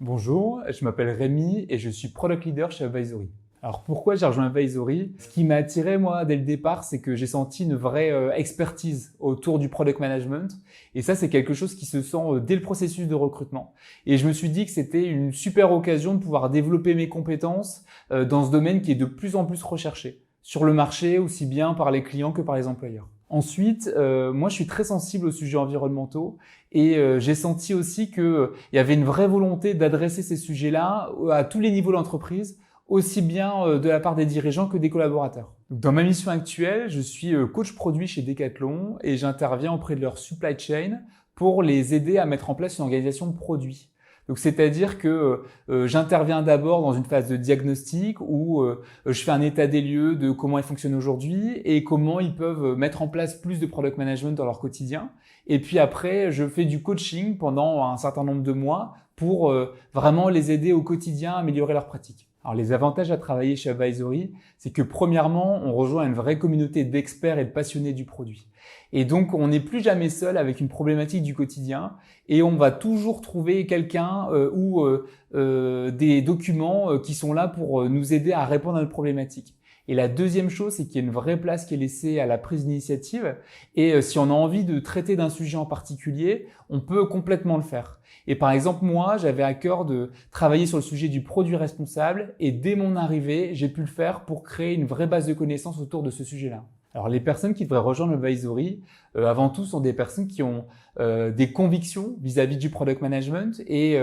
Bonjour, je m'appelle Rémi et je suis Product Leader chez Advisory. Alors pourquoi j'ai rejoint Advisory? Ce qui m'a attiré moi dès le départ, c'est que j'ai senti une vraie expertise autour du product management et ça c'est quelque chose qui se sent dès le processus de recrutement. Et je me suis dit que c'était une super occasion de pouvoir développer mes compétences dans ce domaine qui est de plus en plus recherché sur le marché, aussi bien par les clients que par les employeurs. Ensuite, moi je suis très sensible aux sujets environnementaux et j'ai senti aussi qu'il y avait une vraie volonté d'adresser ces sujets-là à tous les niveaux de l'entreprise, aussi bien de la part des dirigeants que des collaborateurs. Dans ma mission actuelle, je suis coach produit chez Decathlon et j'interviens auprès de leur supply chain pour les aider à mettre en place une organisation de produits. Donc c'est-à-dire que j'interviens d'abord dans une phase de diagnostic où je fais un état des lieux de comment ils fonctionnent aujourd'hui et comment ils peuvent mettre en place plus de product management dans leur quotidien. Et puis après, je fais du coaching pendant un certain nombre de mois pour vraiment les aider au quotidien à améliorer leurs pratiques. Alors les avantages à travailler chez Advisory, c'est que premièrement, on rejoint une vraie communauté d'experts et de passionnés du produit. Et donc, on n'est plus jamais seul avec une problématique du quotidien et on va toujours trouver quelqu'un ou des documents qui sont là pour nous aider à répondre à notre problématique. Et la deuxième chose, c'est qu'il y a une vraie place qui est laissée à la prise d'initiative et si on a envie de traiter d'un sujet en particulier, on peut complètement le faire. Et par exemple, moi, j'avais à cœur de travailler sur le sujet du produit responsable et dès mon arrivée, j'ai pu le faire pour créer une vraie base de connaissances autour de ce sujet-là. Alors les personnes qui devraient rejoindre Advisory, avant tout, sont des personnes qui ont des convictions vis-à-vis du product management et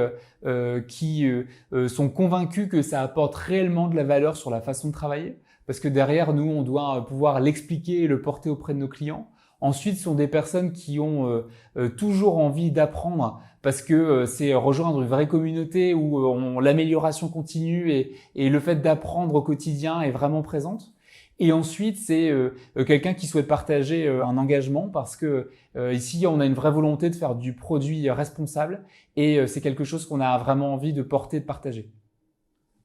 qui sont convaincus que ça apporte réellement de la valeur sur la façon de travailler. Parce que derrière, nous, on doit pouvoir l'expliquer et le porter auprès de nos clients. Ensuite, ce sont des personnes qui ont toujours envie d'apprendre parce que c'est rejoindre une vraie communauté où l'amélioration continue et le fait d'apprendre au quotidien est vraiment présente. Et ensuite, c'est quelqu'un qui souhaite partager un engagement parce que ici, on a une vraie volonté de faire du produit responsable et c'est quelque chose qu'on a vraiment envie de porter, de partager.